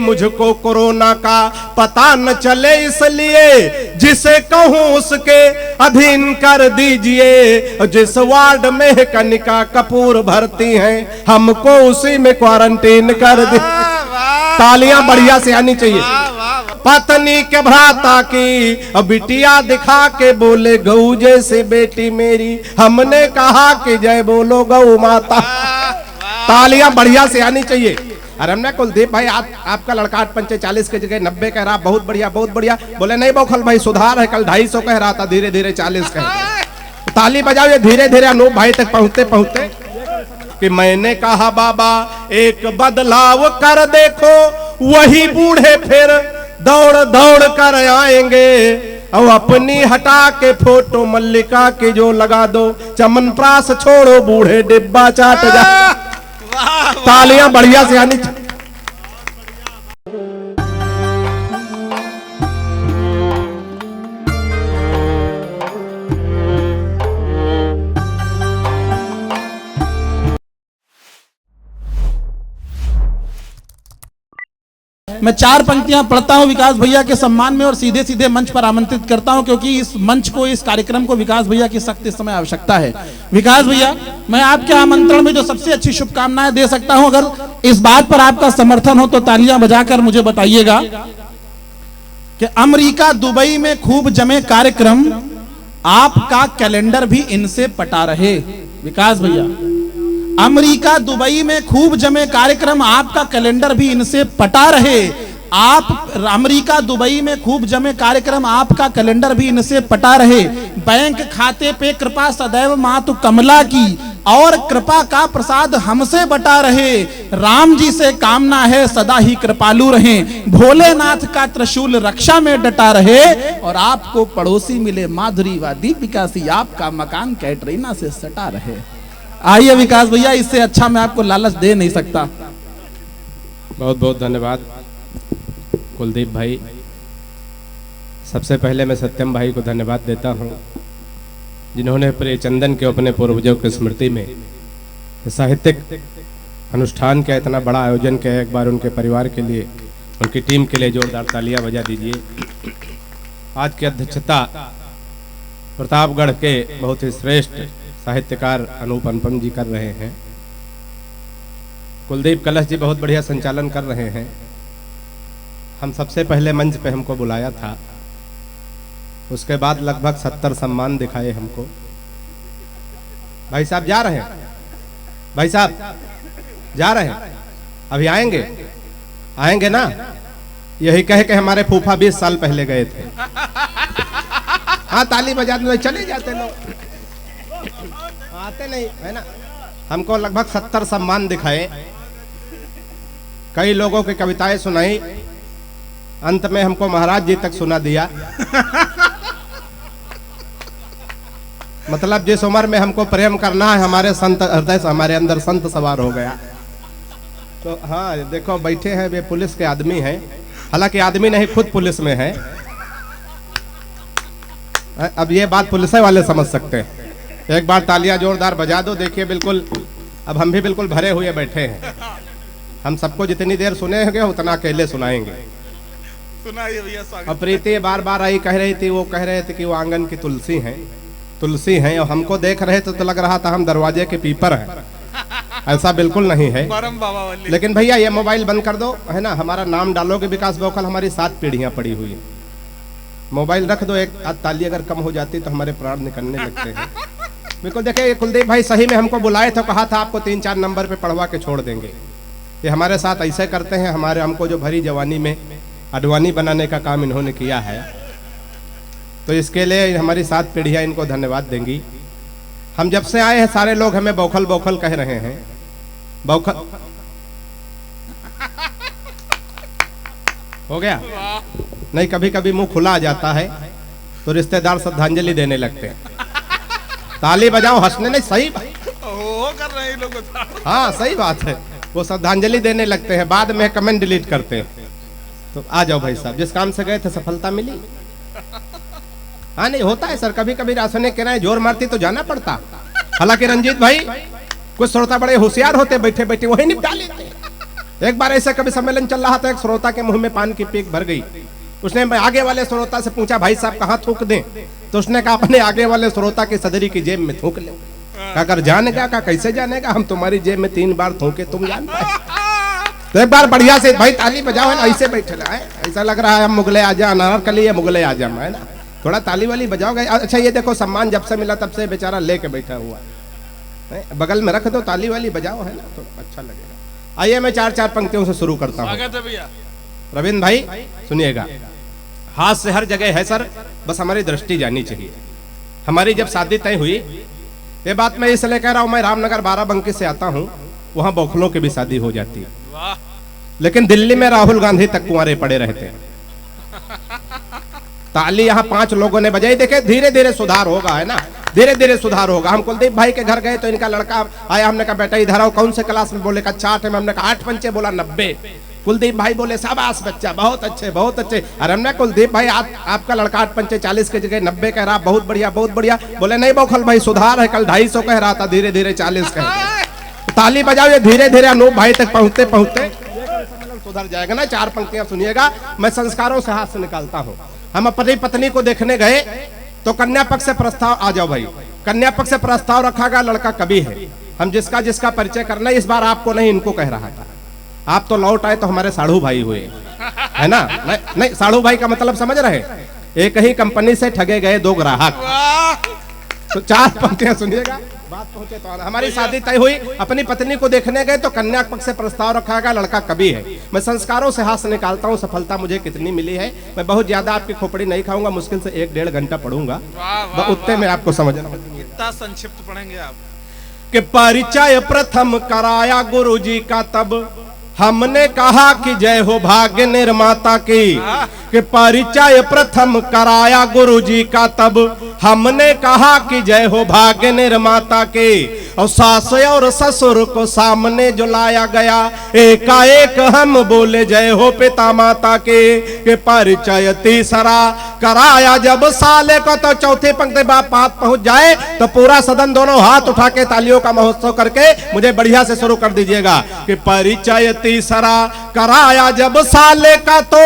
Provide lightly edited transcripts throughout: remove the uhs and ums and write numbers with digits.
मुझको कोरोना का पता न चले, इसलिए जिसे कहूं उसके अधीन कर दीजिए। जिस वार्ड में कनिका कपूर भर्ती हैं, हमको उसी में क्वारंटीन कर दी। तालियां बढ़िया से आनी चाहिए। पत्नी के भ्राता की बिटिया दिखा के बोले गऊ जैसे बेटी मेरी, हमने कहा कि जय बोलो गऊ माता। तालियां बढ़िया से आनी चाहिए। अरे हमने कुलदीप भाई आपका लड़का 8-40 के जगह 90 कह रहा, बहुत बढ़िया बहुत बढ़िया। बोले नहीं बौखल भाई सुधार है, कल 250 कह रहा था, धीरे धीरे 40 कह रहा। ताली बजाओ ये धीरे धीरे अनूप भाई तक पहुंचते पहुंचते कि मैंने कहा बाबा एक बदलाव कर देखो, वही बूढ़े फिर दौड़ दौड़ कर आएंगे। और अपनी हटा के फोटो मल्लिका की जो लगा दो, चमनप्राश छोड़ो बूढ़े डिब्बा चाट जा। तालियां बढ़िया से आनी। मैं 4 पंक्तियां पढ़ता हूं विकास भैया के सम्मान में और सीधे सीधे मंच पर आमंत्रित करता हूं, क्योंकि इस मंच को, इस कार्यक्रम को विकास भैया की सख्त इस समय आवश्यकता है। विकास भैया, मैं आपके आमंत्रण में जो सबसे अच्छी शुभकामनाएं दे सकता हूं, अगर इस बात पर आपका समर्थन हो तो तालियां बजाकर मुझे बताइएगा कि अमेरिका दुबई में खूब जमे कार्यक्रम, आपका कैलेंडर भी इनसे पटा रहे। विकास भैया, अमेरिका दुबई में खूब जमे कार्यक्रम, आपका कैलेंडर भी इनसे पटा रहे। आप अमेरिका दुबई में खूब जमे कार्यक्रम, आपका कैलेंडर भी इनसे पटा रहे। बैंक खाते पे कृपा सदैव मातु कमला की, और कृपा का प्रसाद हमसे बटा रहे। राम जी से कामना है सदा ही कृपालु रहे, भोलेनाथ का त्रिशूल रक्षा में डटा रहे। और आपको पड़ोसी मिले माधुरी व दीपिका सी, आपका मकान कैटरीना से सटा रहे। आइए विकास भैया, इससे अच्छा मैं आपको लालच दे नहीं सकता। बहुत बहुत धन्यवाद कुलदीप भाई। सबसे पहले मैं सत्यम भाई को धन्यवाद देता हूं, जिन्होंने प्रिय चंदन के अपने पूर्वजों की स्मृति में साहित्यिक अनुष्ठान का इतना बड़ा आयोजन किया। एक बार उनके परिवार के लिए, उनकी टीम के लिए जोरदार तालियां बजा दीजिए। आज की अध्यक्षता प्रतापगढ़ के बहुत ही श्रेष्ठ साहित्यकार अनूप अनुपम जी कर रहे हैं। कुलदीप कलश जी बहुत बढ़िया संचालन कर रहे हैं। हम सबसे पहले मंच पे हमको बुलाया था, उसके बाद लगभग 70 सम्मान दिखाए हमको। भाई साहब जा रहे हैं, भाई साहब जा रहे हैं, अभी आएंगे, आएंगे ना? यही कह के हमारे फूफा 20 साल पहले गए थे। हाँ ताली बजा दो, चले जाते लोग, आते नहीं है ना। हमको लगभग 70 सम्मान दिखाए, कई लोगों की कविताएं सुनाई, अंत में हमको महाराज जी तक सुना दिया। मतलब जिस उम्र में हमको प्रेम करना है, हमारे संत हृदय से हमारे अंदर संत सवार हो गया। तो हाँ देखो बैठे हैं, वे पुलिस के आदमी हैं, हालांकि आदमी नहीं खुद पुलिस में है। अब ये बात पुलिस वाले समझ सकते हैं। एक बार तालियां जोरदार बजा दो। देखिए बिल्कुल अब हम भी बिल्कुल भरे हुए बैठे हैं। हम सबको जितनी देर सुने होंगे उतना अकेले सुनाएंगे। सुनाइए भैया, स्वागत। अब प्रीति बार बार आई कह रही थी, वो कह रहे थे कि वो आंगन की तुलसी हैं, तुलसी हैं, और हमको देख रहे थे तो लग रहा था हम दरवाजे के पीपर हैं। ऐसा बिल्कुल नहीं है। लेकिन भैया ये मोबाइल बंद कर दो, है ना। हमारा नाम डालोगे विकास बौखल, हमारी 7 पीढ़ियां पड़ी हुई है। मोबाइल रख दो, एक आध ताली अगर कम हो जाती तो हमारे प्राण निकलने लगते हैं। बिल्कुल देखिए कुलदीप भाई सही में हमको बुलाए थे, कहा था आपको 3-4 नंबर पे पढ़वा के छोड़ देंगे। ये हमारे साथ ऐसे करते हैं, हमारे हमको जो भरी जवानी में अडवाणी बनाने का काम इन्होंने किया है, तो इसके लिए हमारी 7 पीढ़ियां इनको धन्यवाद देंगी। हम जब से आए हैं सारे लोग हमें बौखल बौखल कह रहे हैं। बौखल हो गया नहीं, कभी कभी मुंह खुला आ जाता है तो रिश्तेदार श्रद्धांजलि देने लगते हैं। ताली बजाओ, हंसने नहीं, सही कर रहे हैं लोग। हाँ सही बात है, वो श्रद्धांजलि देने लगते हैं, बाद में कमेंट डिलीट करते हैं। तो आ जाओ भाई साहब, जिस काम से गए थे सफलता मिली। हाँ नहीं होता है सर, कभी कभी राशने किराए जोर मारती तो जाना पड़ता। हालांकि रंजीत भाई कुछ श्रोता बड़े होशियार होते, बैठे बैठे वही निपटा लेते। एक बार ऐसे कभी सम्मेलन चल रहा था, एक श्रोता के मुंह में पान की पीक भर गई। उसने आगे वाले श्रोता से पूछा, भाई साहब कहाँ थूक दें? तो उसने कहा, अपने आगे वाले श्रोता की सदरी की जेब में थूक ले। अगर जानेगा का कैसे जानेगा, हम तुम्हारी जेब में 3 बार थूके तुम जान पाए। तो एक बार बढ़िया से भाई ताली बजाओ, है ना, ऐसे बैठे है, ऐसा लग रहा है हम मुगले आजा, अनारकली है मुगले आजम, है ना, थोड़ा ताली वाली बजाओगे। अच्छा ये देखो, सम्मान जब से मिला तब से बेचारा लेके बैठा हुआ है, बगल में रख दो, ताली वाली बजाओ, है ना, तो अच्छा लगेगा। आइए मैं 4-4 पंक्तियों से शुरू करता हूँ। रविंद्र भाई सुनिएगा, हाथ से हर जगह है सर, बस हमारी दृष्टि जानी चाहिए। हमारी जब शादी तय हुई, ये बात मैं इसलिए कह रहा हूँ, मैं रामनगर 12 बंकी से आता हूँ, वहां बौखलों की भी शादी हो जाती है, लेकिन दिल्ली में राहुल गांधी तक कुंवारे पड़े रहते हैं। ताली यहाँ 5 लोगों ने बजाई, देखे धीरे धीरे सुधार होगा, है ना, धीरे धीरे सुधार होगा। हम कुलदीप भाई के घर गए तो इनका लड़का आया, हमने कहा बेटा इधर आओ, कौन से क्लास में? बोले कक्षा 8 में। हमने कहा 8 पंचे, बोला 90। कुलदीप भाई बोले शाबाश बच्चा, बहुत अच्छे बहुत अच्छे। अरे हमने कुलदीप भाई आपका लड़का 8 पंचे 40 के जगह 90 कह रहा, बहुत बढ़िया बहुत बढ़िया। बोले नहीं बौखल भाई सुधार है, कल 250 कह रहा था, धीरे धीरे 40 कह रहा। ताली बजाओ, ये धीरे धीरे अनूप भाई तक पहुंचते पहुंचते सुधर जाएगा ना। 4 पंक्तियां सुनिएगा, मैं संस्कारों से हाथ से निकालता हूं। हम अपनी पत्नी को देखने गए तो कन्या पक्ष से प्रस्ताव, आ जाओ भाई, कन्या पक्ष से प्रस्ताव रखा गया, लड़का कभी है। हम जिसका जिसका परिचय करना, इस बार आपको नहीं इनको कह रहा था। आप तो लौट आए तो हमारे साढ़ू भाई हुए, है ना। नहीं साढ़ू भाई का मतलब समझ रहे, एक ही कंपनी से ठगे गए 2 ग्राहक। तो 4 पंक्तियां सुनिएगा, बात पहुंचे तो हमारी शादी तय हुई, अपनी पत्नी को देखने गए तो कन्या पक्ष से प्रस्ताव रखा गया, लड़का कभी है। मैं संस्कारों से हाथ से निकालता हूं, सफलता मुझे कितनी मिली है। मैं बहुत ज्यादा आपकी खोपड़ी नहीं खाऊंगा, मुश्किल से 1-1.5 घंटा पढ़ूंगा, उतने में आपको समझना। इतना संक्षिप्त पढ़ेंगे आप कि परिचय प्रथम कराया गुरु जी का, तब हमने कहा कि जय हो भाग्य निर्माता की। कि परिचय प्रथम कराया गुरु जी का, तब हमने कहा कि जय हो भाग्य निर्माता के। और सास और ससुर को सामने जो लाया गया, एकाएक हम बोले जय हो पिता माता के। कि परिचय तीसरा कराया जब साले को, तो चौथी पंक्ति बात पहुंच जाए तो पूरा सदन दोनों हाथ उठा के तालियों का महोत्सव करके मुझे बढ़िया से शुरू कर दीजिएगा। कि परिचय तीसरा कराया जब साले का, तो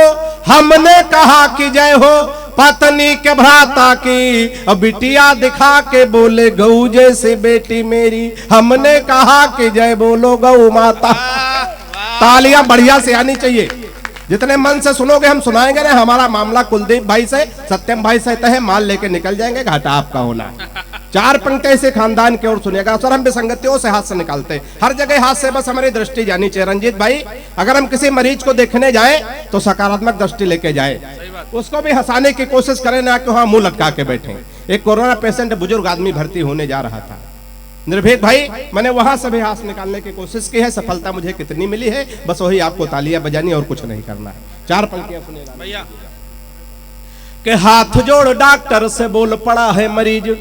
हमने कहा कि जय हो पत्नी के भ्राता की। और बिटिया दिखा के बोले गऊ जैसे बेटी मेरी, हमने कहा कि जय बोलो गऊ माता। तालियां बढ़िया से आनी चाहिए, जितने मन से सुनोगे हम सुनाएंगे ना। हमारा मामला कुलदीप भाई से, सत्यम भाई से तय है, माल लेके निकल जाएंगे, घाटा आपका होना। 4 पंक्ति से खानदान की ओर सुनिएगा सर। हम विसंगतियों से हाथ से निकालते, हर जगह हाथ से, बस हमारी दृष्टि जानी चाहिए। रंजीत भाई, अगर हम किसी मरीज को देखने जाए तो सकारात्मक दृष्टि लेके जाए, उसको भी हंसाने की कोशिश करें, ना कि वहां मुंह लटका के बैठे। एक कोरोना पेशेंट बुजुर्ग आदमी भर्ती होने जा रहा था, निर्भीक भाई, मैंने वहां से भी हाथ निकालने की कोशिश की है। सफलता मुझे कितनी मिली है, बस वही आपको तालियां बजानी और कुछ नहीं करना है। 4 पंक्तियां सुनिएगा भैया। के हाथ जोड़ डॉक्टर से बोल पड़ा है मरीज,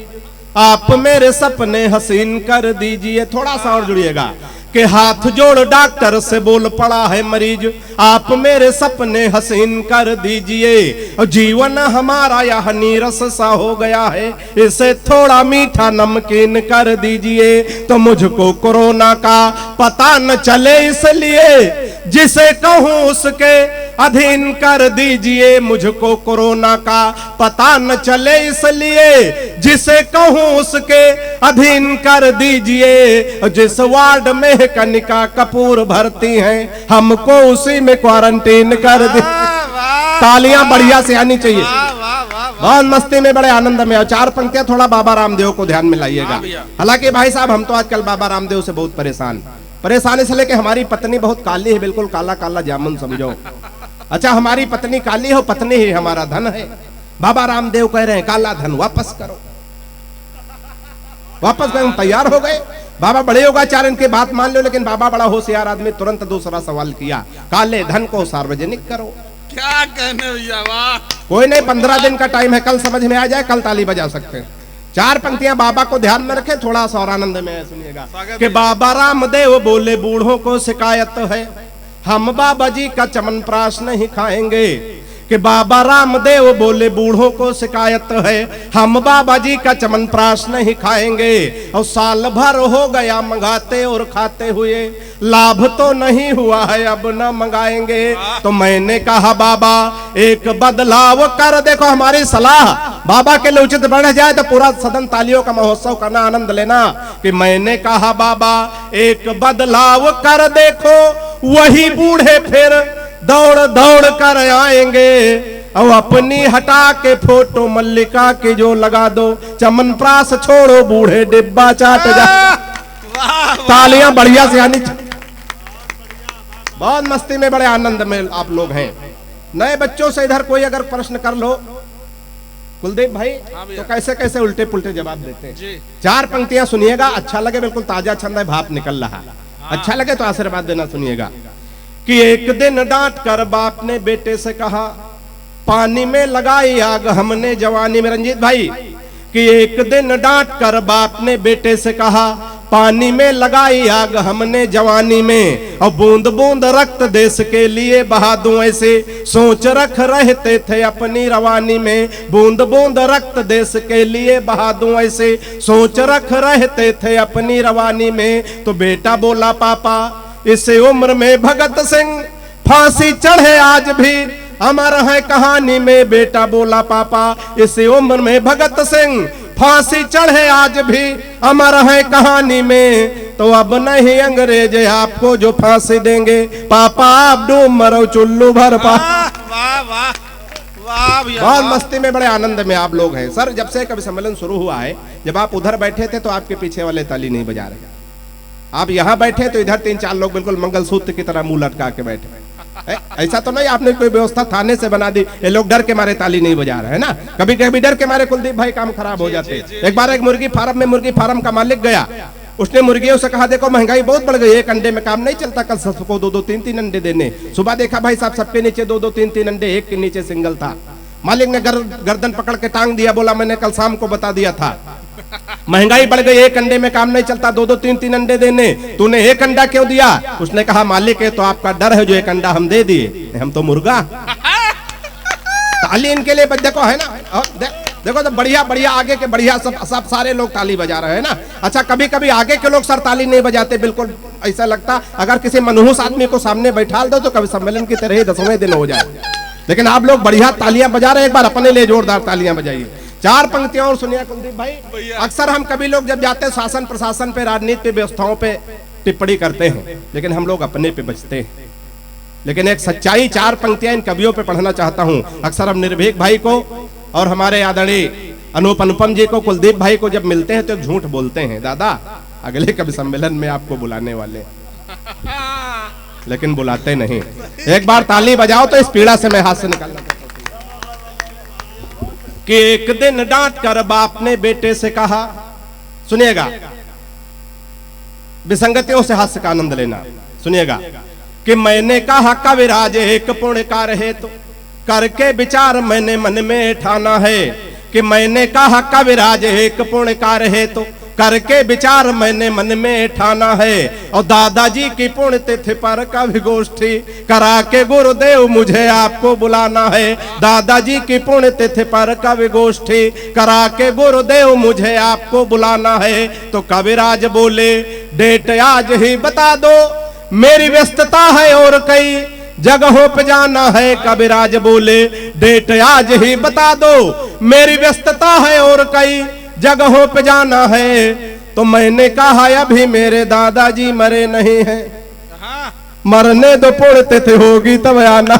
आप मेरे सपने हसीन कर दीजिए। थोड़ा सा और जुड़िएगा। के हाथ जोड़ डॉक्टर से बोल पड़ा है मरीज, आप मेरे सपने हसीन कर दीजिए। और जीवन हमारा यह नीरस सा हो गया है, इसे थोड़ा मीठा नमकीन कर दीजिए। तो मुझको कोरोना का पता न चले, इसलिए जिसे कहूँ उसके अधीन कर दीजिए। मुझको कोरोना का पता न चले, इसलिए जिसे कहूँ उसके अधीन कर दीजिए। जिस वार्ड में कनिका कपूर भर्ती हैं, हमको उसी में क्वारंटीन कर दी। तालियां बढ़िया से आनी चाहिए, बहुत मस्ती में, बड़े आनंद में। और 4 पंक्तियां थोड़ा बाबा रामदेव को ध्यान में लाइएगा। हालांकि भाई साहब हम तो आजकल बाबा रामदेव से बहुत परेशान इसलिए कि हमारी पत्नी बहुत काली है, बिल्कुल काला काला जामुन समझो। अच्छा हमारी पत्नी काली हो, पत्नी ही हमारा धन है। बाबा रामदेव कह रहे हैं काला धन वापस करो, वापस करो। तैयार हो गए। बाबा बड़े योगाचार्य की बात मान लो, लेकिन बाबा बड़ा होशियार आदमी, तुरंत दूसरा सवाल किया, काले धन को सार्वजनिक करो। क्या कहने भैया, वाह। कोई नहीं, 15 दिन का टाइम है, कल समझ में आ जाए, कल ताली बजा सकते हैं। 4 पंक्तियां बाबा को ध्यान में रखे, थोड़ा सा और आनंद में सुनिएगा। कि बाबा रामदेव बोले बूढ़ों को शिकायत है, हम बाबा जी का चमन प्राश नहीं खाएंगे। कि बाबा रामदेव बोले बूढ़ों को शिकायत है, हम बाबा जी का चमनप्राश नहीं खाएंगे, और साल भर हो गया मंगाते और खाते हुए, लाभ तो नहीं हुआ है, अब न मंगाएंगे। तो मैंने कहा बाबा एक बदलाव कर, देखो हमारी सलाह बाबा के लिए उचित बढ़ जाए तो पूरा सदन तालियों का महोत्सव करना, आनंद लेना। कि मैंने कहा बाबा एक बदलाव कर देखो, वही बूढ़े फिर दौड़ दौड़ कर आएंगे, और अपनी हटा के फोटो मल्लिका की जो लगा दो, चमनप्राश छोड़ो बूढ़े डिब्बा चाट जा। तालियां बढ़िया से आनी, बहुत मस्ती में बड़े आनंद में आप लोग हैं। नए बच्चों से इधर कोई अगर प्रश्न कर लो कुलदीप भाई तो कैसे कैसे उल्टे पुल्टे जवाब देते हैं। चार पंक्तियां सुनिएगा, अच्छा लगे, बिल्कुल ताजा छंद है, भाप निकल रहा, अच्छा लगे तो आशीर्वाद देना। सुनिएगा कि एक दिन डांट कर बाप ने बेटे से कहा, पानी में लगाई आग हमने जवानी में। रंजीत भाई कि एक दिन डांट कर बाप ने बेटे से कहा, पानी में लगाई आग हमने जवानी में, और बूंद बूंद रक्त देश के लिए बहा दूं ऐसे सोच रख रहते थे अपनी रवानी में, बूंद बूंद रक्त देश के लिए बहा दूं ऐसे सोच रख रहते थे अपनी रवानी में। तो बेटा बोला पापा इस उम्र में भगत सिंह फांसी चढ़े आज भी अमर है कहानी में। बेटा बोला पापा इस उम्र में भगत सिंह फांसी चढ़े आज भी अमर है कहानी में, तो अब नहीं अंग्रेज आपको जो फांसी देंगे, पापा आप डूब मरो चुल्लू भर पा। वाह वाह वाह भैया, बहुत मस्ती में बड़े आनंद में आप लोग हैं। सर जब से कवि सम्मेलन शुरू हुआ है, जब आप उधर बैठे थे तो आपके पीछे वाले ताली नहीं बजा रहे, आप यहाँ बैठे तो इधर 3-4 लोग बिल्कुल मंगलसूत्र की तरह मुंह लटका के बैठे। ऐसा तो नहीं आपने कोई व्यवस्था थाने से बना दी, ये लोग डर के मारे ताली नहीं बजा रहे हैं ना। कभी कभी डर के मारे कुलदीप भाई काम खराब हो जाते। एक बार एक मुर्गी फार्म में मुर्गी फार्म का मालिक गया, उसने मुर्गियों से कहा देखो महंगाई बहुत बढ़ गई, एक अंडे में काम नहीं चलता, कल सबको 2-2, 3-3 अंडे देने। सुबह देखा भाई साहब सबके नीचे 2-2, 3-3 अंडे, एक के नीचे सिंगल था। मालिक ने गर्दन पकड़ के टांग दिया, बोला मैंने कल शाम को बता दिया था, महंगाई बढ़ गई, एक अंडे में काम नहीं चलता, 2-2, 3-3 अंडे देने, तूने एक अंडा क्यों दिया? उसने कहा मालिक है तो आपका डर है, जो एक अंडा हम दे दिए, हम तो मुर्गा। ताली इनके लिए देखो है ना, देखो तो बढ़िया बढ़िया आगे के बढ़िया सब सारे लोग ताली बजा रहे हैं ना। अच्छा कभी कभी आगे के लोग सर ताली नहीं बजाते, बिल्कुल ऐसा लगता अगर किसी मनहूस आदमी को सामने बैठा दो तो कवि सम्मेलन की तरह ही 10वें दिन हो जाए, लेकिन आप लोग बढ़िया तालियां बजा रहे हैं, एक बार अपने लिए जोरदार तालियां बजाइए। 4 पंक्तियां और सुनिए कुलदीप भाई। अक्सर हम कभी लोग जब जाते शासन प्रशासन पे, राजनीति पे, व्यवस्थाओं पे टिप्पणी करते हैं, लेकिन हम लोग अपने पे बचते हैं। लेकिन एक सच्चाई 4 पंक्तियां इन कवियों पे पढ़ना चाहता हूं। अक्सर हम निर्भीक भाई को और हमारे आदरणीय अनुपम जी को, कुलदीप भाई को जब मिलते हैं तो झूठ बोलते हैं, दादा अगले कवि सम्मेलन में आपको बुलाने वाले, लेकिन बुलाते नहीं। एक बार ताली बजाओ तो इस पीड़ा से मैं हाथ से निकालना चाहता हूं कि एक दिन डांट कर बाप ने बेटे से कहा, सुनिएगा विसंगतियों से हास्य का आनंद लेना, सुनिएगा कि मैंने कहा कविराज एक पुण्य कार्य है तो करके विचार मैंने मन में ठाना है, कि मैंने कहा कविराज एक पुण्य कार्य है तो करके विचार मैंने मन में ठाना है, और दादाजी की पुण्यतिथि पर कवि गोष्ठी करा के गुरुदेव मुझे आपको बुलाना है। दादाजी की पुण्यतिथि पर कवि गोष्ठी करा के गुरुदेव मुझे आपको बुलाना है। तो कविराज बोले डेट आज ही बता दो, मेरी व्यस्तता है और कई जगहों पे जाना है। कविराज बोले डेट आज ही बता दो, मेरी व्यस्तता है और कई जगहों पे जाना है। तो मैंने कहा अभी मेरे दादाजी मरे नहीं हैं, मरने दो पुण्यतिथि होगी तब आना।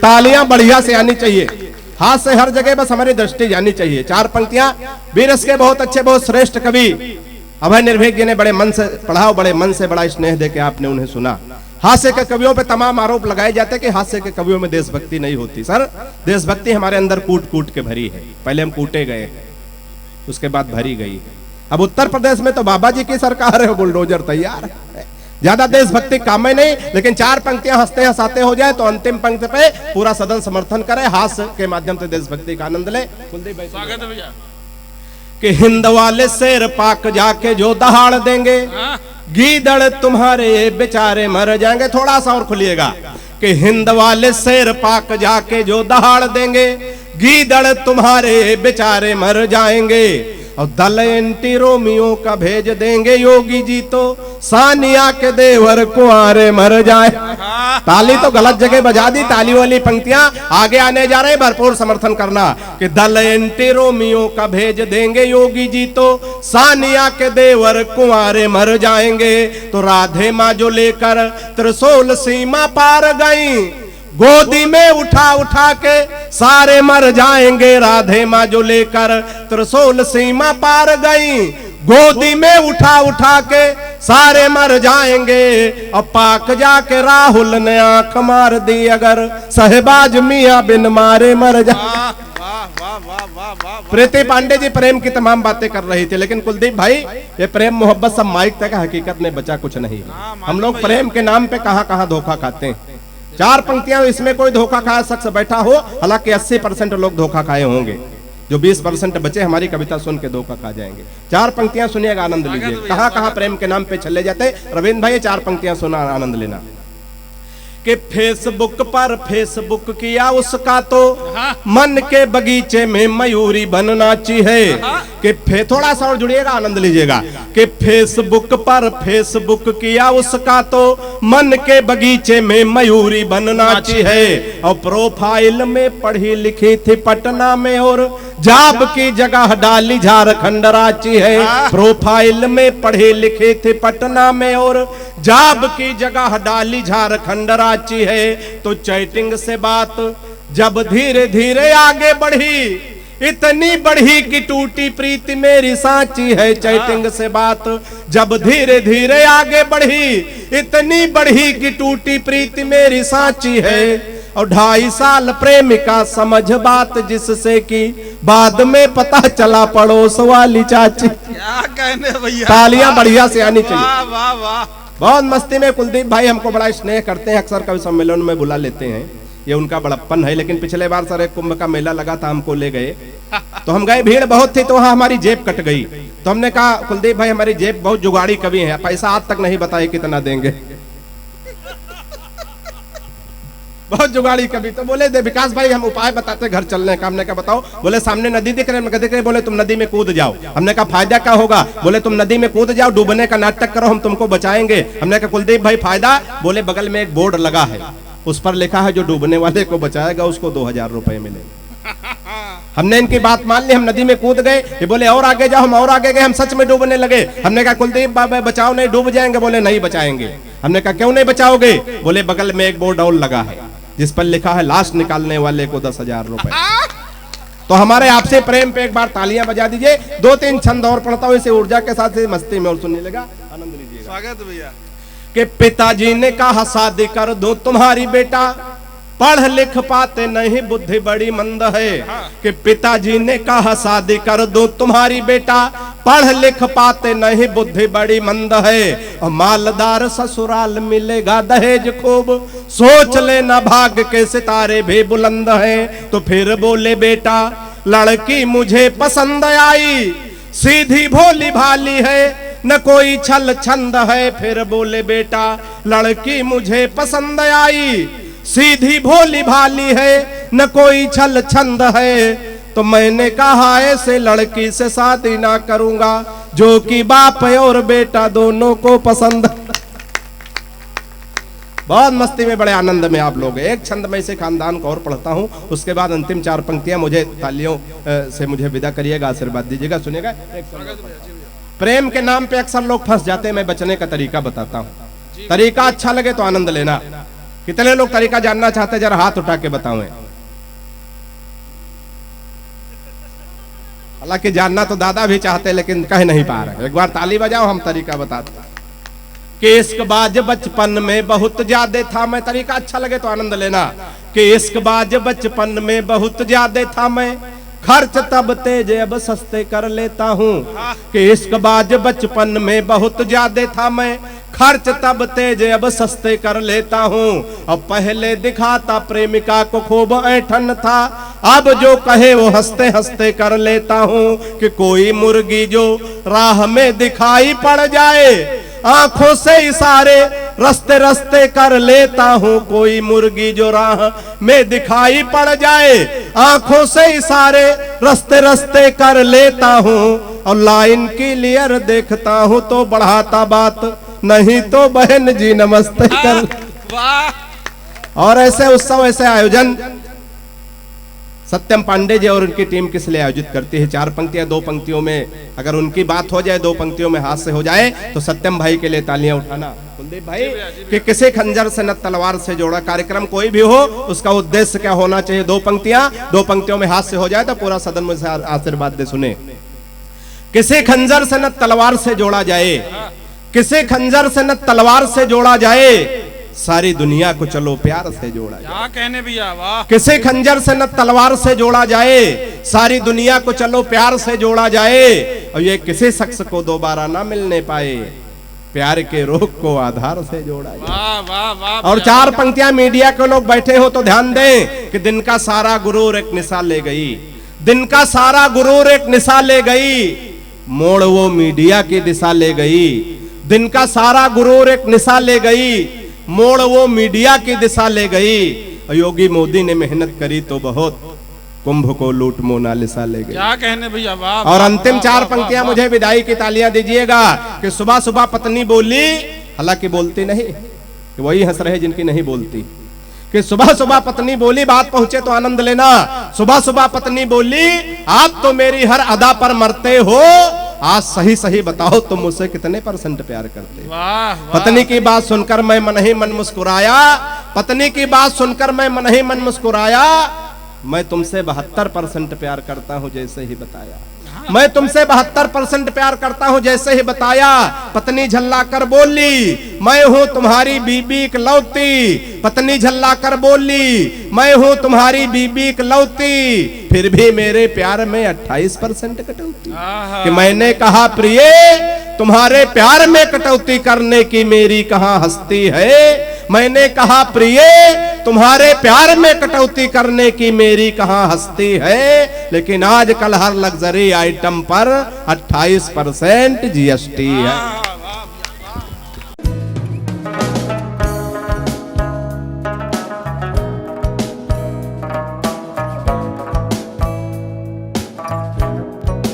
तालियां बढ़िया से आनी चाहिए, हाथ से हर जगह बस हमारी दृष्टि जानी चाहिए। 4 पंक्तियां वीरस के बहुत अच्छे बहुत श्रेष्ठ कवि अभय निर्भीक जी ने बड़े मन से पढ़ा, बड़े मन से बड़ा स्नेह देके आपने उन्हें सुना। हास्य के कवियों पे तमाम आरोप लगाए जाते कि हास्य के कवियों में देशभक्ति नहीं होती। सर देशभक्ति हमारे अंदर कूट कूट के भरी है, पहले हम कूटे गए उसके बाद भरी गई। अब उत्तर प्रदेश में तो बाबा जी की सरकार है, बुलडोजर तैयार है, ज्यादा देशभक्ति काम में नहीं। लेकिन 4 पंक्तियां हंसते हंसाते हो जाए तो अंतिम पंक्ति पे पूरा सदन समर्थन करे, हास्य के माध्यम से देशभक्ति का आनंद ले। स्वागत है भैया। कि हिंद वाले शेर पाक जाके जो दहाड़ देंगे, गीदड़ तुम्हारे बेचारे मर जाएंगे। थोड़ा सा और खुलिएगा कि हिंद वाले शेर पाक जाके जो दहाड़ देंगे, गीदड़ तुम्हारे बेचारे मर जाएंगे। और दल एंटी रोमियो का भेज देंगे योगी जी तो सानिया के देवर कुंवारे मर जाए। ताली तो गलत जगह बजा दी, ताली वाली पंक्तियां आगे आने जा रहे, भरपूर समर्थन करना कि दल एंटी रोमियो का भेज देंगे योगी जी तो सानिया के देवर कुंवारे मर जाएंगे। तो राधे माँ जो लेकर त्रिशूल सीमा पार गई, गोदी में उठा उठा के सारे मर जाएंगे। राधे माँ जो लेकर त्रिशूल सीमा पार गई, गोदी में उठा उठा के सारे मर जाएंगे। अब पाक जाके राहुल ने आंख मार दी, अगर सहबाज मियां बिन मारे मर जा। प्रीति पांडे जी प्रेम की तमाम बातें कर रही थी, लेकिन कुलदीप भाई ये प्रेम मोहब्बत सब माइक तक, हकीकत में बचा कुछ नहीं। हम लोग प्रेम के नाम पे कहां कहां धोखा खाते हैं। 4 पंक्तियां, इसमें कोई धोखा खाया शख्स बैठा हो, हालांकि 80% लोग धोखा खाए होंगे, जो 20% बचे हमारी कविता सुन के धोखा खा जाएंगे। 4 पंक्तियां सुनिएगा, आनंद लीजिए। कहां कहां प्रेम के नाम पे चले जाते। रविंद्र भाई 4 पंक्तियां सुना, आनंद लेना। कि फेसबुक पर फेसबुक किया उसका तो मन के बगीचे में मयूरी बननाची है। कि थोड़ा सा और जुड़िएगा, आनंद लीजिएगा। कि फेसबुक पर फेसबुक किया उसका तो मन के बगीचे में मयूरी बननाची है। और प्रोफाइल में पढ़ी लिखी थी पटना में और जाब की जगह डाली झारखंड रांची है। प्रोफाइल में पढ़ी लिखी थी पटना में और जाब की जगह डाली झारखंड रांची है। तो चैटिंग से बात जब धीरे धीरे आगे बढ़ी, इतनी बढ़ी कि टूटी प्रीति मेरी सांची है। चैटिंग से बात जब धीरे धीरे आगे बढ़ी, इतनी बढ़ी कि टूटी प्रीति मेरी सांची है। और 2.5 साल प्रेमिका समझ बात जिससे कि बाद में पता चला पड़ोस वाली चाची। क्या कहने भैया, तालियां बढ़िया से आनी चाहिए। वाह वाह वाह। बहुत मस्ती में कुलदीप भाई हमको बड़ा स्नेह करते हैं, अक्सर कवि सम्मेलन में बुला लेते हैं, ये उनका बड़प्पन है। लेकिन पिछले बार सर एक कुंभ का मेला लगा था, हमको ले गए, तो हम गए, भीड़ बहुत थी, तो वहां हमारी जेब कट गई। तो हमने कहा कुलदीप भाई हमारी जेब बहुत जुगाड़ी कवि है, पैसा आज तक नहीं बताए कितना देंगे। बहुत जुगाड़ी कभी। तो बोले दे विकास भाई हम उपाय बताते घर चलने का। हमने कहा बताओ। बोले सामने नदी दिख रहे, बोले तुम नदी में कूद जाओ। हमने कहा फायदा क्या होगा? बोले तुम नदी में कूद जाओ, डूबने का नाटक करो, हम तुमको बचाएंगे। हमने कहा कुलदीप भाई फायदा? बोले बगल में एक बोर्ड लगा है, उस पर लिखा है जो डूबने वाले को बचाएगा उसको 2000 रुपए मिले। हमने इनकी बात मान ली, हम नदी में कूद गए। ये बोले और आगे जाओ, हम और आगे गए, हम सच में डूबने लगे। हमने कहा कुलदीप बाबा बचाओ, नहीं डूब जाएंगे। बोले नहीं बचाएंगे। हमने कहा क्यों नहीं बचाओगे? बोले बगल में एक बोर्ड और लगा है जिस पर लिखा है लाश निकालने वाले को 10,000 रुपए। तो हमारे आपसे प्रेम पे एक बार तालियां बजा दीजिए। 2-3 छंद और पढ़ता हूं इसे ऊर्जा के साथ, मस्ती में और सुनने लगा, आनंद लीजिएगा। स्वागत भैया। कि पिताजी ने कहा शादी कर दो तुम्हारी बेटा, पढ़ लिख पाते नहीं बुद्धि बड़ी मंद है। कि पिताजी ने कहा शादी कर दो तुम्हारी बेटा, पढ़ लिख पाते नहीं बुद्धि बड़ी मंद है। और मालदार ससुराल मिलेगा दहेज खूब, सोच लेना भाग्य के सितारे भी बुलंद हैं। तो फिर बोले बेटा लड़की मुझे पसंद आई, सीधी भोली भाली है न कोई छल छंद है। फिर बोले बेटा लड़की मुझे पसंद आई, सीधी भोली भाली है न कोई छल छंद है। तो मैंने कहा ऐसे लड़की से शादी ना करूंगा जो कि बाप और बेटा दोनों को पसंद। बहुत मस्ती में, बड़े आनंद में आप लोग। एक छंद में इसे खानदान को और पढ़ता हूं, उसके बाद अंतिम 4 पंक्तियां मुझे तालियों से मुझे विदा करिएगा, आशीर्वाद दीजिएगा। सुनिएगा। प्रेम के नाम पे अक्सर लोग फंस जाते हैं, मैं बचने का तरीका बताता हूं। तरीका अच्छा लगे तो आनंद लेना। कितने लोग तरीका जानना चाहते हैं, जरा हाथ उठा के बताओ। हालांकि जानना तो दादा भी चाहते लेकिन कह नहीं पा रहे। एक बार ताली बजाओ, हम तरीका बताते हैं। कि इश्कबाज बचपन में बहुत ज्यादा था मैं, तरीका अच्छा लगे तो आनंद लेना। कि इश्कबाज बचपन में बहुत ज्यादा था मैं, खर्च तब तेज अब सस्ते कर लेता हूँ। कि इश्कबाज बचपन में बहुत ज्यादा था मैं, खर्च तब तेज अब सस्ते कर लेता हूँ। अब पहले दिखाता प्रेमिका को खूब ऐठन था, अब जो कहे वो हंसते हंसते कर लेता हूँ। कि कोई मुर्गी जो राह में दिखाई पड़ जाए, आंखों से इशारे रस्ते रस्ते कर लेता हूँ कोई मुर्गी जो राह में दिखाई पड़ जाए, आंखों से इशारे रस्ते रस्ते कर लेता हूँ और लाइन क्लियर देखता हूँ तो बढ़ाता बात, नहीं तो बहन जी नमस्ते कर। वाह। और ऐसे उत्सव ऐसे आयोजन सत्यम पांडे जी और उनकी टीम किस लिए आयोजित करती है। 4 पंक्तियां 2 पंक्तियों में अगर उनकी बात हो जाए, 2 पंक्तियों में हाथ से हो जाए तो सत्यम भाई के लिए तालियां उठाना। कुलदीप भाई कि किसी खंजर से न तलवार से जोड़ा, कार्यक्रम कोई भी हो उसका उद्देश्य क्या होना चाहिए। 2 पंक्तियों में हाथ से हो जाए तो पूरा सदन मुझे आशीर्वाद दे सुने। किसी खंजर से न तलवार से जोड़ा जाए, किसी खंजर से न तलवार से जोड़ा जाए, सारी दुनिया को चलो प्यार से जोड़ा जाए। क्या कहने भैया, वाह। किसी खंजर से न तलवार से जोड़ा जाए, सारी दुनिया को चलो प्यार से जोड़ा जाए, और ये किसी शख्स को दोबारा ना मिलने पाए, प्यार के रोग को आधार से जोड़ा जाए। वाह वाह वाह। और 4 पंक्तियां मीडिया के लोग बैठे हो तो ध्यान दें कि दिन का सारा गुरूर एक निशा ले गई, दिन का सारा गुरूर एक निशा ले गई, मोड़ वो मीडिया की दिशा ले गई। दिन का सारा गुरूर एक निशा ले गई, मोड़ वो मीडिया की दिशा ले गई। योगी मोदी ने मेहनत करी तो बहुत, कुंभ को लूट मोनालिसा ले गई। क्या कहने भैया, वाह। और अंतिम 4 पंक्तियां मुझे विदाई की तालियां दीजिएगा कि सुबह सुबह पत्नी बोली, हालांकि बोलती नहीं, कि वही हंस रहे जिनकी नहीं बोलती, कि सुबह सुबह पत्नी बोली, बात पहुंचे तो आनंद लेना। सुबह सुबह पत्नी बोली, आप तो मेरी हर अदा पर मरते हो, आज सही सही बताओ तुम मुझसे कितने % प्यार करते हो। वाह। पत्नी की बात सुनकर मैं मन ही मन मुस्कुराया, पत्नी की बात सुनकर मैं मन ही मन मुस्कुराया, मैं तुमसे 72% प्यार करता हूं जैसे ही बताया, मैं तुमसे 72% प्यार करता हूं जैसे ही बताया। पत्नी झल्ला कर बोली, मैं हूं तुम्हारी बीबी इकलौती, पत्नी झल्ला कर बोली, मैं हूं तुम्हारी बीबी इकलौती, फिर भी मेरे प्यार में 28% कटौती। कि मैंने कहा प्रिय तुम्हारे प्यार में कटौती करने की मेरी कहां हस्ती है, मैंने कहा प्रिय तुम्हारे प्यार में कटौती करने की मेरी कहां हस्ती है, लेकिन आजकल हर लग्जरी आइटम पर 28% GST है।